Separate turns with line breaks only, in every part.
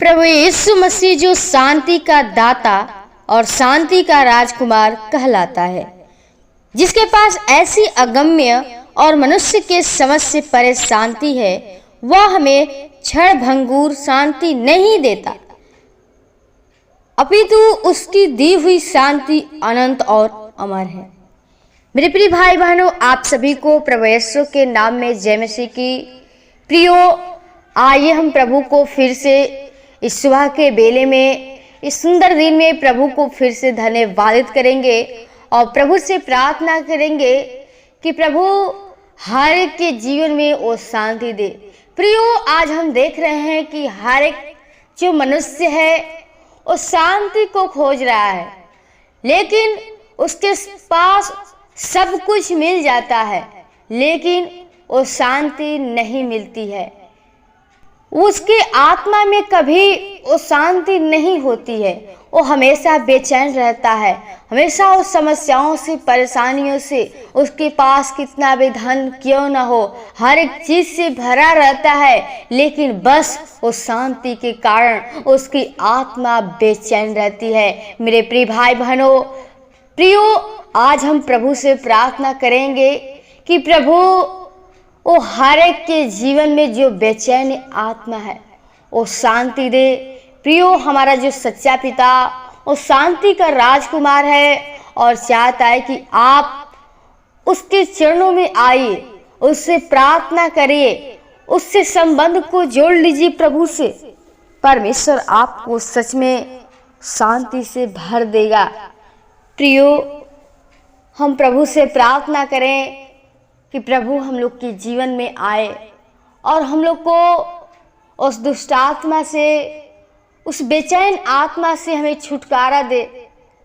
प्रभु यीशु मसीह जो शांति का दाता और शांति का राजकुमार कहलाता है, जिसके पास ऐसी अगम्य और मनुष्य के समझ से परे शांति है, वह हमें क्षण भंगुर शांति नहीं देता, अपितु उसकी दी हुई शांति अनंत और अमर है। मेरे प्रिय भाई बहनों, आप सभी को प्रभु यीशु के नाम में जय मसीह की। प्रियो, आइए हम प्रभु को फिर से इस सुबह के बेले में, इस सुंदर दिन में प्रभु को फिर से धन्यवादित करेंगे और प्रभु से प्रार्थना करेंगे कि प्रभु हर एक के जीवन में वो शांति दे। प्रियो, आज हम देख रहे हैं कि हर एक जो मनुष्य है वो शांति को खोज रहा है, लेकिन उसके पास सब कुछ मिल जाता है, लेकिन वो शांति नहीं मिलती है। उसके आत्मा में कभी वो शांति नहीं होती है। वो हमेशा बेचैन रहता है, हमेशा उस समस्याओं से, परेशानियों से, उसके पास कितना भी धन क्यों न हो, हर एक चीज से भरा रहता है, लेकिन बस उस शांति के कारण उसकी आत्मा बेचैन रहती है। मेरे प्रिय भाई बहनों, प्रियो, आज हम प्रभु से प्रार्थना करेंगे कि प्रभु वो हर एक के जीवन में जो बेचैन आत्मा है वो शांति दे। प्रियो, हमारा जो सच्चा पिता वो शांति का राजकुमार है और चाहता है कि आप उसके चरणों में आइए, उससे प्रार्थना करिए, उससे संबंध को जोड़ लीजिए प्रभु से। परमेश्वर आपको सच में शांति से भर देगा। प्रियो, हम प्रभु से प्रार्थना करें कि प्रभु हम लोग के जीवन में आए और हम लोग को उस दुष्ट आत्मा से, उस बेचैन आत्मा से हमें छुटकारा दे,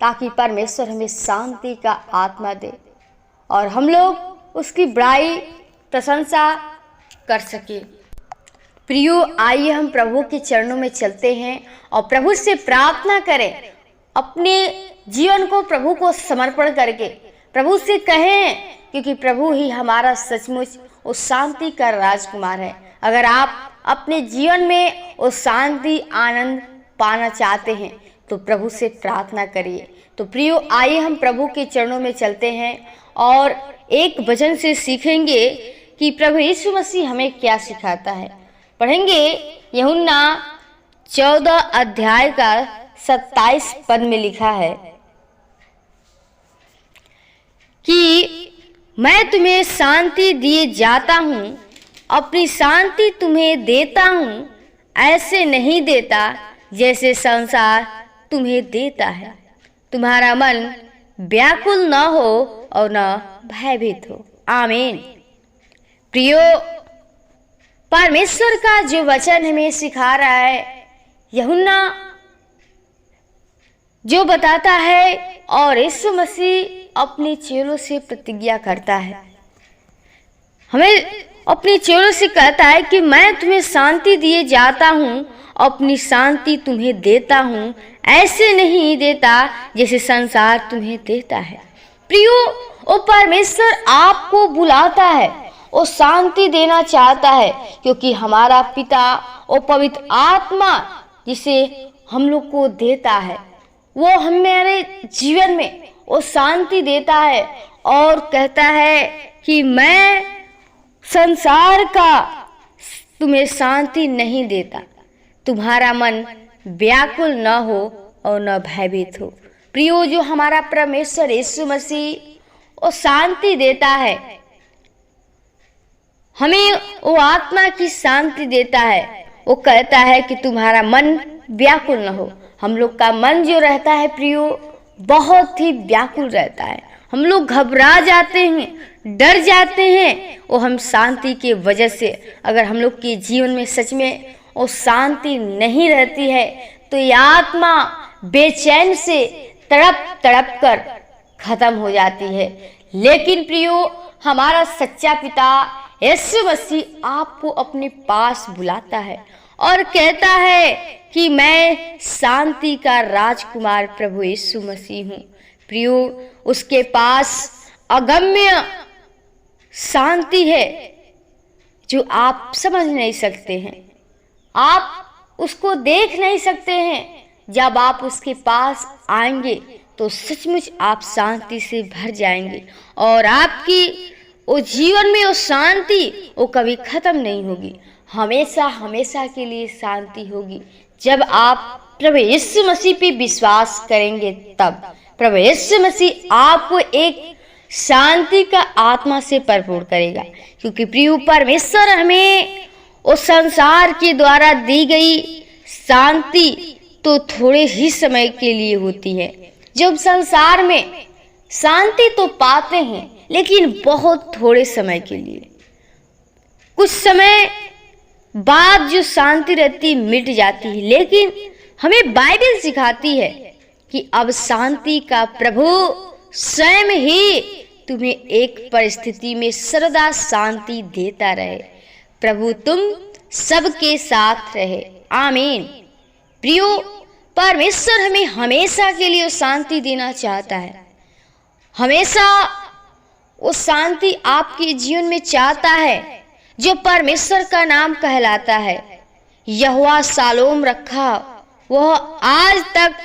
ताकि परमेश्वर हमें शांति का आत्मा दे और हम लोग उसकी बड़ाई प्रशंसा कर सके। प्रियो, आइए हम प्रभु के चरणों में चलते हैं और प्रभु से प्रार्थना करें, अपने जीवन को प्रभु को समर्पण करके प्रभु से कहें, क्योंकि प्रभु ही हमारा सचमुच उस शांति का राजकुमार है। अगर आप अपने जीवन में उस शांति आनंद पाना चाहते हैं तो प्रभु से प्रार्थना करिए। तो प्रियो, आइए हम प्रभु के चरणों में चलते हैं और एक वचन से सीखेंगे कि प्रभु यीशु मसीह हमें क्या सिखाता है। पढ़ेंगे यूहन्ना 14 अध्याय का 27 पद में लिखा है कि मैं तुम्हें शांति दिए जाता हूँ, अपनी शांति तुम्हें देता हूँ, ऐसे नहीं देता जैसे संसार तुम्हें देता है। तुम्हारा मन व्याकुल न हो और न भयभीत हो। आमीन। प्रियो, परमेश्वर का जो वचन हमें सिखा रहा है, यूहन्ना जो बताता है और यीशु मसीह अपने चेलों से प्रतिज्ञा करता है, हमें अपने चेलों से कहता है कि मैं तुम्हें शांति दिए जाता हूँ, अपनी शांति तुम्हें देता हूँ, ऐसे नहीं देता जैसे संसार तुम्हें देता है। प्रियो, वो परमेश्वर आपको बुलाता है, वो शांति देना चाहता है, क्योंकि हमारा पिता वो पवित्र आत्मा जिसे हम लोग को देता है, वो हमारे जीवन में वो शांति देता है और कहता है कि मैं संसार का तुम्हें शांति नहीं देता, तुम्हारा मन व्याकुल न हो और न भयभीत हो। प्रियो, जो हमारा परमेश्वर यीशु मसीह वो शांति देता है, हमें वो आत्मा की शांति देता है। वो कहता है कि तुम्हारा मन व्याकुल न हो। हम लोग का मन जो रहता है प्रियो, बहुत ही व्याकुल रहता है। हम लोग घबरा जाते हैं, डर जाते हैं, वो हम शांति की वजह से। अगर हम लोग के जीवन में सच में वो शांति नहीं रहती है तो ये आत्मा बेचैन से तड़प तड़प कर खत्म हो जाती है। लेकिन प्रियो, हमारा सच्चा पिता यीशु मसीह आपको अपने पास बुलाता है और कहता है कि मैं शांति का राजकुमार प्रभु यीशु मसीह हूँ। प्रियो, उसके पास अगम्य शांति है जो आप समझ नहीं सकते हैं। आप उसको देख नहीं सकते हैं। जब आप उसके पास आएंगे तो सचमुच आप शांति से भर जाएंगे और आपकी वो जीवन में वो शांति वो कभी खत्म नहीं होगी, हमेशा हमेशा के लिए शांति होगी। जब आप प्रभु यीशु मसीह पे विश्वास करेंगे तब प्रभु यीशु मसीह आपको एक शांति का आत्मा से भरपूर करेगा। क्योंकि प्रिय परमेश्वर हमें उस संसार के द्वारा दी गई शांति तो थोड़े ही समय के लिए होती है। जब संसार में शांति तो पाते हैं लेकिन बहुत थोड़े समय के लिए, कुछ समय बाद जो शांति रहती मिट जाती है। लेकिन हमें बाइबल सिखाती है कि अब शांति का प्रभु स्वयं ही तुम्हें एक परिस्थिति में सदा शांति देता रहे। प्रभु तुम सबके साथ रहे, आमीन। प्रियो परमेश्वर हमें हमेशा के लिए शांति देना चाहता है, हमेशा वो शांति आपके जीवन में चाहता है जो परमेश्वर का नाम कहलाता है। यहोवा शालोम रखा, वह आज तक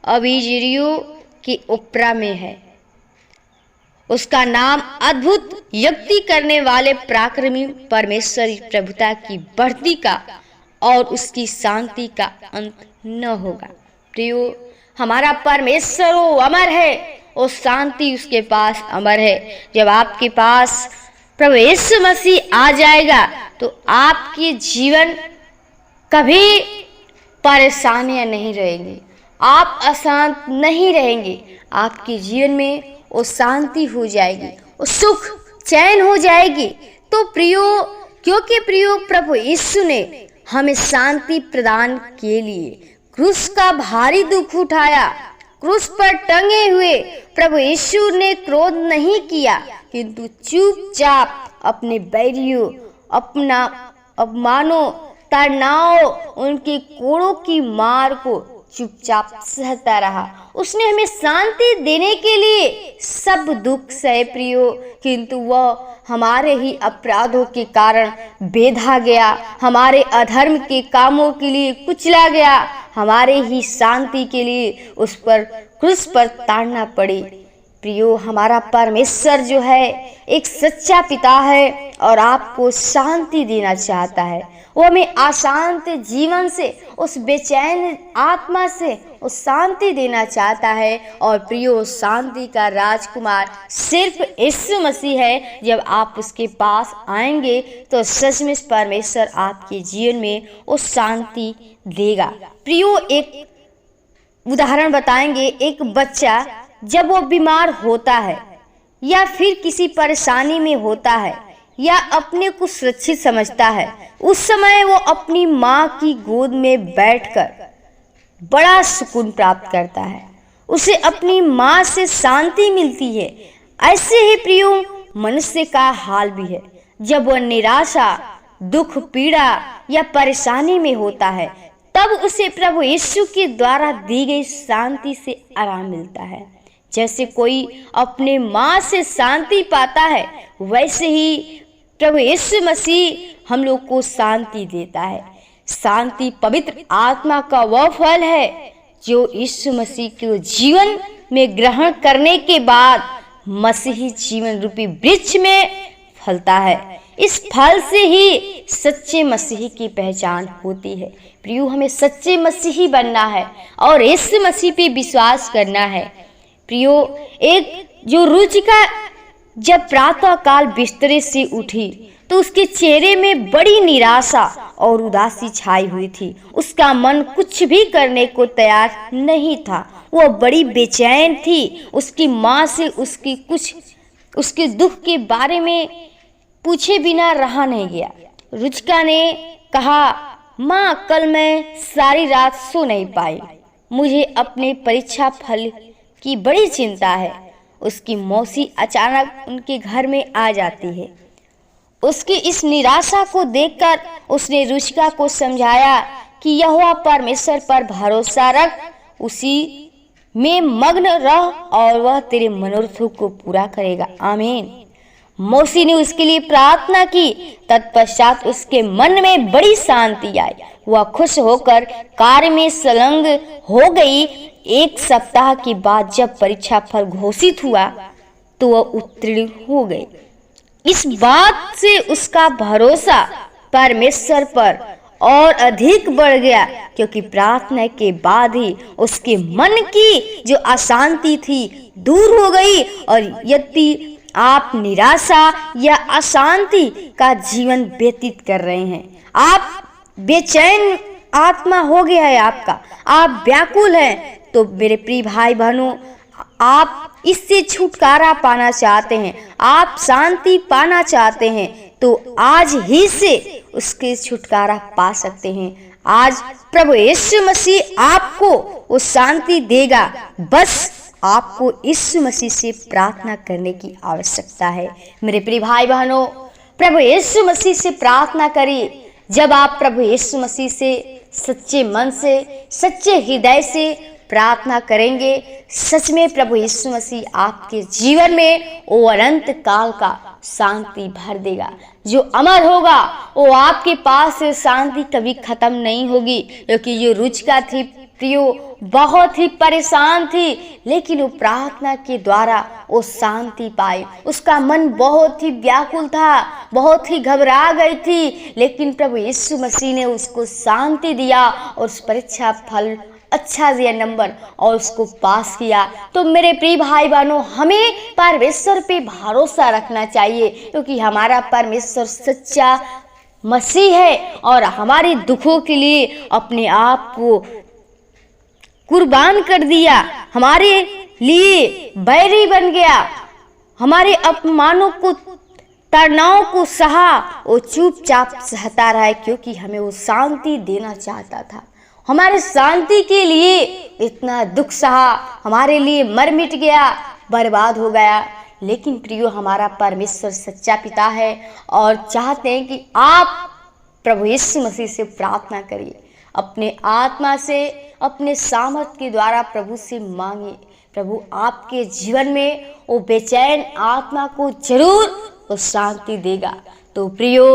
अबीजरियों की उपरा में है। उसका नाम अद्भुत युक्ति करने वाले पराक्रमी परमेश्वर प्रभुता की बढ़ती का और उसकी शांति का अंत न होगा। प्रियो हमारा परमेश्वर वो अमर है, वो शांति उसके पास अमर है। जब आपके पास प्रभु यीशु मसीह आ जाएगा तो आपके जीवन कभी परेशानियां नहीं रहेंगी, आप अशांत नहीं रहेंगे। आपके जीवन में वो शांति हो जाएगी, वो सुख चैन हो जाएगी। तो प्रियो क्योंकि प्रियो प्रभु यीशु ने हमें शांति प्रदान के लिए क्रूस का भारी दुख उठाया, क्रूस पर टंगे हुए प्रभु यीशु ने क्रोध नहीं किया किंतु चुपचाप अपने बैरियों, अपना अपमानों, तनाव, उनके कोड़ों की मार को चुपचाप सहता रहा। उसने हमें शांति देने के लिए सब दुख सहे प्रियो, किंतु वह हमारे ही अपराधों के कारण बेधा गया, हमारे अधर्म के कामों के लिए कुचला गया, हमारे ही शांति के लिए उस पर क्रूस पर ताड़ना पड़ी। प्रियो हमारा परमेश्वर जो है एक सच्चा पिता है और आपको शांति देना चाहता है। वो हमें अशांत जीवन से, उस बेचैन आत्मा से वो शांति देना चाहता है। और प्रियो शांति का राजकुमार सिर्फ यीशु मसीह है। जब आप उसके पास आएंगे तो सचमुच परमेश्वर आपके जीवन में वो शांति देगा। प्रियो एक उदाहरण बताएंगे। एक बच्चा जब वो बीमार होता है या फिर किसी परेशानी में होता है या अपने को सुरक्षित समझता है, उस समय वो अपनी माँ की गोद में बैठकर बड़ा सुकून प्राप्त करता है, उसे अपनी माँ से शांति मिलती है। ऐसे ही प्रियो मनुष्य का हाल भी है। जब वह निराशा, दुख, पीड़ा या परेशानी में होता है तब उसे प्रभु यीशु के द्वारा दी गई शांति से आराम मिलता है। जैसे कोई अपने माँ से शांति पाता है वैसे ही प्रभु यीशु मसीह हम लोग को शांति देता है। शांति पवित्र आत्मा का वह फल है जो यीशु मसीह के जीवन में ग्रहण करने के बाद मसीही जीवन रूपी वृक्ष में फलता है। इस फल से ही सच्चे मसीही की पहचान होती है। प्रियो हमें सच्चे मसीही बनना है और यीशु मसीह पे विश्वास करना है। प्रियो एक जो रुचिका जब प्रातः काल बिस्तरे से उठी तो उसके चेहरे में बड़ी निराशा और उदासी छाई हुई थी। उसका मन कुछ भी करने को तैयार नहीं था, वो बड़ी बेचैन थी। उसकी माँ से उसके दुख के बारे में पूछे बिना रहा नहीं गया। रुचिका ने कहा, माँ कल मैं सारी रात सो नहीं पाई, मुझे अपने परीक्षा फल की बड़ी चिंता है। उसकी मौसी अचानक उनके घर में आ जाती है। उसकी इस निराशा को देखकर उसने रुचिका को समझाया कि यहोवा परमेश्वर पर भरोसा रख, उसी में मग्न रह और वह तेरे मनोरथों को पूरा करेगा, आमीन। मौसी ने उसके लिए प्रार्थना की। तत्पश्चात उसके मन में बड़ी शांति आई। वह खुश होकर कार्य में संलग्न हो गई। 1 सप्ताह के बाद जब परीक्षा फल घोषित हुआ तो वह उत्तीर्ण हो गई। इस बात से उसका भरोसा परमेश्वर पर और अधिक बढ़ गया, क्योंकि प्रार्थना के बाद ही उसके मन की जो अशांति थी दूर हो गई। और यदि आप निराशा या अशांति का जीवन व्यतीत कर रहे हैं, आप बेचैन आत्मा हो गया है आपका, आप व्याकुल हैं, तो मेरे प्रिय भाई बहनों, आप इससे छुटकारा पाना चाहते हैं, आप शांति पाना चाहते हैं, तो आज ही से उसके छुटकारा पा सकते हैं। आज प्रभु यीशु मसीह आपको वो शांति देगा। बस आपको यीशु मसीह से प्रार्थना करने की आवश्यकता है। मेरे प्रिय भाई बहनों, प्रभु यीशु मसीह से प्रार्थना करिए। जब आप प्रभु यीशु मसीह से सच्चे मन से, सच्चे हृदय से प्रार्थना करेंगे, सच में प्रभु यीशु मसीह आपके जीवन में वो अनंत काल का शांति भर देगा, जो अमर होगा। वो आपके पास से शांति कभी खत्म नहीं होगी, क्योंकि जो रुचिका थी प्रियो बहुत ही परेशान थी, लेकिन वो प्रार्थना के द्वारा वो शांति पाई। उसका मन बहुत ही व्याकुल था, बहुत ही घबरा गई थी, लेकिन प्रभु यीशु मसीह ने उसको शांति दिया और उस परीक्षा फल अच्छा दिया नंबर और उसको पास किया। तो मेरे प्रिय भाई बहनों, हमें परमेश्वर पे भरोसा रखना चाहिए, क्योंकि हमारा परमेश्वर सच्चा मसीह है और हमारे दुखों के लिए अपने आप को कुर्बान कर दिया, हमारे लिए बैरी बन गया, हमारे अपमानों को, तनाव को सहा, वो चुपचाप सहता रहा, क्योंकि हमें वो शांति देना चाहता था। हमारे शांति के लिए इतना दुख सहा, हमारे लिए मर मिट गया, बर्बाद हो गया। लेकिन प्रियो, हमारा परमेश्वर सच्चा पिता है और चाहते हैं कि आप प्रभु यीशु मसीह से प्रार्थना करिए, अपने आत्मा से, अपने सामर्थ्य के द्वारा प्रभु से मांगे। प्रभु आपके जीवन में वो बेचैन आत्मा को जरूर वो शांति देगा। तो प्रियो,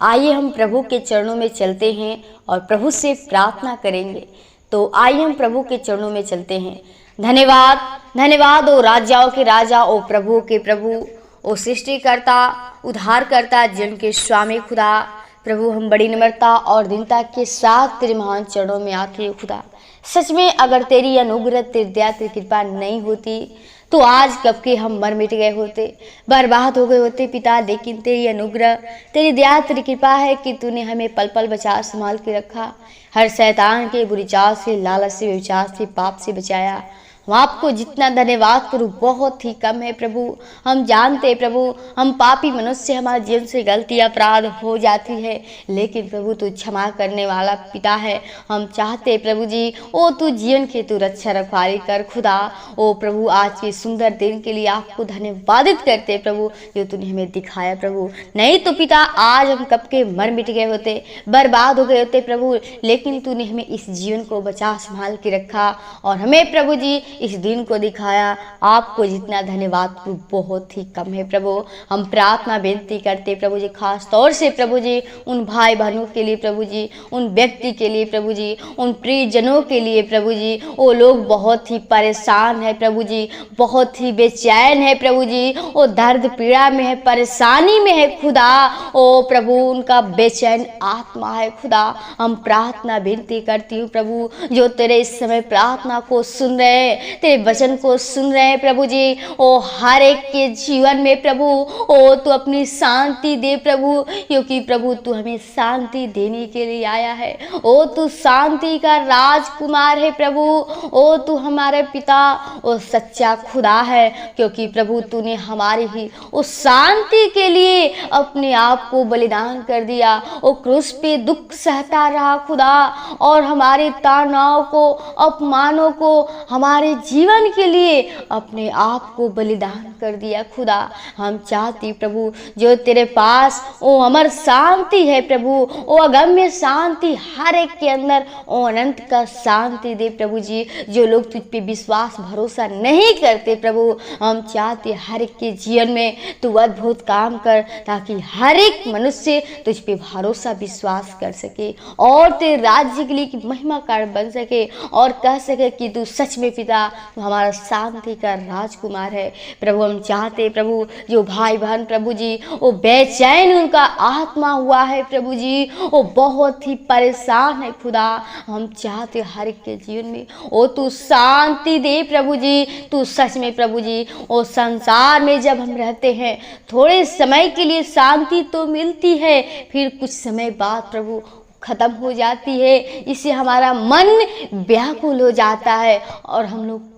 आइए हम प्रभु के चरणों में चलते हैं और प्रभु से प्रार्थना करेंगे। तो आइए हम प्रभु के चरणों में चलते हैं। धन्यवाद, धन्यवाद ओ राजाओं के राजा, ओ प्रभु के प्रभु, ओ सृष्टिकर्ता, उद्धारकर्ता, जिनके स्वामी खुदा। प्रभु, हम बड़ी निम्रता और दीनता के साथ तेरे महान चरणों में आते हैं खुदा। सच में अगर तेरी अनुग्रह, तेरी दया, तेरी कृपा नहीं होती तो आज कब के हम मर मिट गए होते, बर्बाद हो गए होते पिता। लेकिन तेरी अनुग्रह, तेरी दया, तेरी कृपा है कि तूने हमें पल पल बचा संभाल के रखा, हर शैतान के बुरी चाल से, लालच से, व्यभिचार से, पाप से बचाया। हम आपको जितना धन्यवाद करूँ बहुत ही कम है प्रभु। हम जानते हैं प्रभु, हम पापी मनुष्य, हमारे जीवन से गलती अपराध हो जाती है, लेकिन प्रभु तू क्षमा करने वाला पिता है। हम चाहते हैं प्रभु जी, ओ तू जीवन के तू रक्षा रखवाली कर खुदा। ओ प्रभु, आज के सुंदर दिन के लिए आपको धन्यवादित करते हैं प्रभु, जो तूने हमें दिखाया प्रभु। नहीं तो पिता, आज हम कब के मर मिट गए होते, बर्बाद हो गए होते प्रभु, लेकिन तूने हमें इस जीवन को बचा संभाल के रखा और हमें प्रभु जी इस दिन को दिखाया। आपको जितना धन्यवाद बहुत ही कम है प्रभु। हम प्रार्थना बेनती करते प्रभु जी, खास तौर से प्रभु जी उन भाई बहनों के लिए प्रभु जी, उन व्यक्ति के लिए प्रभु जी, उन प्रियजनों के लिए प्रभु जी। वो लोग बहुत ही परेशान है प्रभु जी, बहुत ही बेचैन है प्रभु जी, वो दर्द पीड़ा में है, परेशानी में है खुदा। ओ प्रभु, उनका बेचैन आत्मा है खुदा। हम प्रार्थना बेनती करती हूँ प्रभु, जो तेरे इस समय प्रार्थना को सुन रहे, तेरे वचन को सुन रहे हैं प्रभु जी, ओ हर एक के जीवन में प्रभु ओ तू अपनी शांति दे प्रभु, क्योंकि प्रभु तू हमें शांति देने के लिए आया है। ओ तू शांति का राजकुमार है प्रभु, ओ तू हमारे पिता, ओ सच्चा खुदा है, क्योंकि प्रभु तूने हमारी ही उस शांति के लिए अपने आप को बलिदान कर दिया। ओ क्रूस पे दुख सहता रहा खुदा, और हमारे तनाव को, अपमानों को, हमारे जीवन के लिए अपने आप को बलिदान कर दिया खुदा। हम चाहती प्रभु जो तेरे पास ओ अमर शांति है प्रभु, ओ अगम्य शांति हर एक के अंदर ओ अनंत का शांति दे प्रभु जी। जो लोग तुझ पे विश्वास भरोसा नहीं करते प्रभु, हम चाहते हर एक के जीवन में तू अद्भुत काम कर, ताकि हर एक मनुष्य तुझ पे भरोसा विश्वास कर सके और तेरे राज्य के लिए महिमा कारण बन सके और कह सके कि तू सच में पिता, तू हमारा शांति का राजकुमार है प्रभु। हम चाहते प्रभु जो भाई बहन प्रभु जी वो बेचैन उनका आत्मा हुआ है प्रभु जी, वो बहुत ही परेशान है खुदा, हम चाहते हर एक के जीवन में ओ तू शांति दे प्रभु जी। तू सच में प्रभु जी ओ संसार में जब हम रहते हैं थोड़े समय के लिए शांति तो मिलती है, फिर कुछ समय बाद प्रभु खत्म हो जाती है। इससे हमारा मन व्याकुल हो जाता है और हम लोग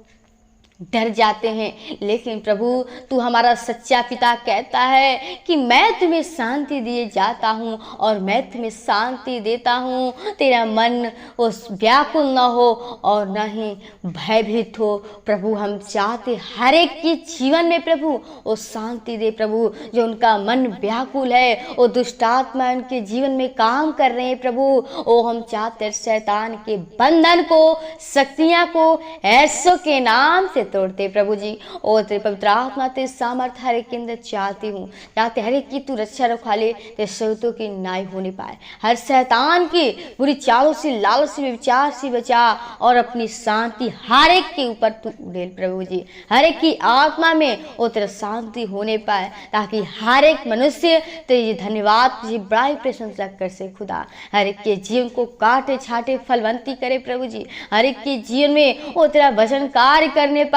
डर जाते हैं। लेकिन प्रभु तू हमारा सच्चा पिता कहता है कि मैं तुम्हें शांति दिए जाता हूँ और मैं तुम्हें शांति देता हूँ। तेरा मन उस व्याकुल न हो और न ही भयभीत हो प्रभु। हम चाहते हर एक के जीवन में प्रभु वो शांति दे प्रभु। जो उनका मन व्याकुल है, वो दुष्ट आत्मा उनके जीवन में काम कर रहे हैं प्रभु, वो हम चाहते शैतान के बंधन को, शक्तियाँ को ऐसों के नाम से तोड़ते प्रभु जी। और तेरे पवित्र आत्मा तेरे सामर्थ हर एक के अंदर चाहती हूँ, चाहते हर एक की तू रक्षा रखवा ले, तेरे शब्दों की नाई होने पाए। हर शैतान की बुरी चालों से, लालच से, विचार से बचा और अपनी शांति हर एक के ऊपर तू उड़ेल प्रभु जी। हर एक की आत्मा में वो तेरा शांति होने पाए, ताकि हर एक मनुष्य तेरी धन्यवाद तुझे बड़ाई प्रशंसा कर से खुदा। हर एक के जीवन को काटे छाटे फलवंती करे प्रभु जी। हर एक के जीवन में वो तेरा वचन कार्य करने पाए,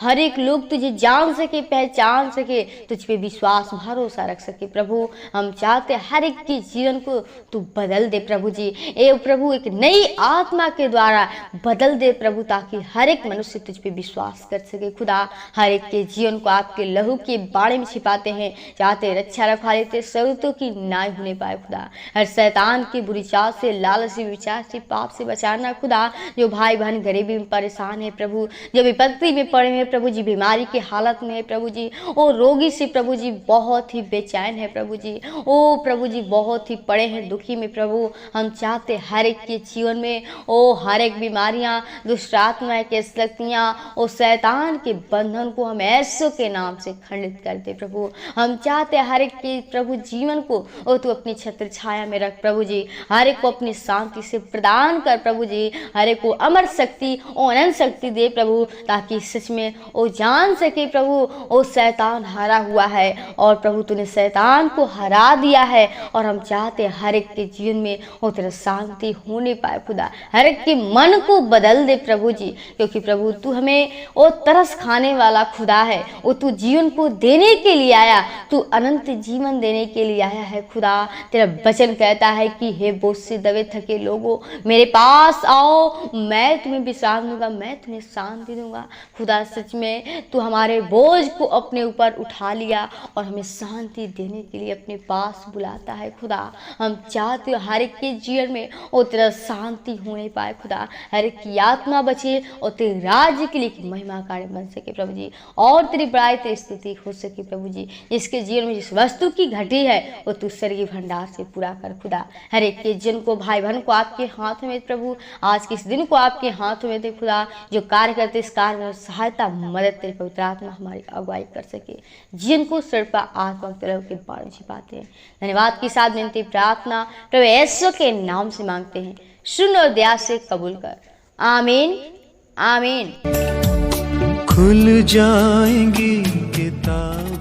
हर एक लोग तुझे जान सके, पहचान सके, तुझ पे विश्वास भरोसा रख सके प्रभु। हम चाहते हर एक के जीवन को तू बदल दे प्रभु जी। ए प्रभु एक नई आत्मा के द्वारा बदल दे प्रभु, ताकि हर एक मनुष्य तुझ पे विश्वास कर सके खुदा। हर एक के जीवन को आपके लहू के बाड़े में छिपाते हैं, चाहते रक्षा रखवा लेते, जरूरतों की नाई होने पाए खुदा। हर शैतान की बुरी चाल से, लालच से, विचार से, पाप से बचाना खुदा। जो भाई बहन गरीबी में परेशान है प्रभु, जो विपत्ति में पड़े हैं प्रभु जी, बीमारी की हालत में है प्रभु जी, ओ रोगी से प्रभु जी बहुत ही बेचैन है प्रभु जी, ओ प्रभु जी बहुत ही पड़े हैं दुखी में प्रभु। हम चाहते हर एक के जीवन में ओ हर एक बीमारियां, दुष्ट आत्माएं के शक्तियां, ओ शैतान के बंधन को हम ऐसों के नाम से खंडित कर दे प्रभु। हम चाहते हर एक के प्रभु जीवन को ओ तू अपनी छत्र छाया में रख प्रभु जी। हर एक को अपनी शांति से प्रदान कर प्रभु जी। हर एक को अमर शक्ति और अनंत शक्ति दे प्रभु, ताकि सच में वो जान सके प्रभु वो शैतान हारा हुआ है और प्रभु तूने शैतान को हरा दिया है। और हम चाहते हर एक के जीवन में वो तेरा शांति होने पाए खुदा। हर एक के मन को बदल दे प्रभु जी, क्योंकि प्रभु तू हमें वो तरस खाने वाला खुदा है। वो तू जीवन को देने के लिए आया, तू अनंत जीवन देने के लिए आया है खुदा। तेरा वचन कहता है कि हे बोझ से दबे थके लोगों मेरे पास आओ, मैं तुम्हें विश्राम दूंगा, मैं तुम्हें शांति दूंगा खुदा। सच में तू हमारे बोझ को अपने ऊपर उठा लिया और हमें शांति देने के लिए अपने पास बुलाता है खुदा। हम चाहते हो हर एक के जीवन में वो तेरा शांति होने पाए खुदा। हर एक की आत्मा बचे और तेरे राज्य के लिए महिमा कार्य बन सके प्रभु जी, और तेरी बड़ाई तेरी स्तुति हो सके प्रभु जी। जिसके जीवन में जिस वस्तु की घटी है वो तू स्वर्गीय भंडार से पूरा कर खुदा। हर एक के जन को, भाई बहन को आपके हाथ में प्रभु, आज के इस दिन को आपके हाथों में दे खुदा। जो कार्य करते इस कार्य में सहायता मदद तेरे पवित्र आत्मा हमारी अगुवाई कर सके। जीवन को सड़पा आत्मा के बारे में छिपाते हैं। धन्यवाद के साथ विनती प्रार्थना प्रभु यीशु के नाम से मांगते हैं, सुन और दया से कबूल कर। आमीन आमीन।
खुल जाएंगी किताब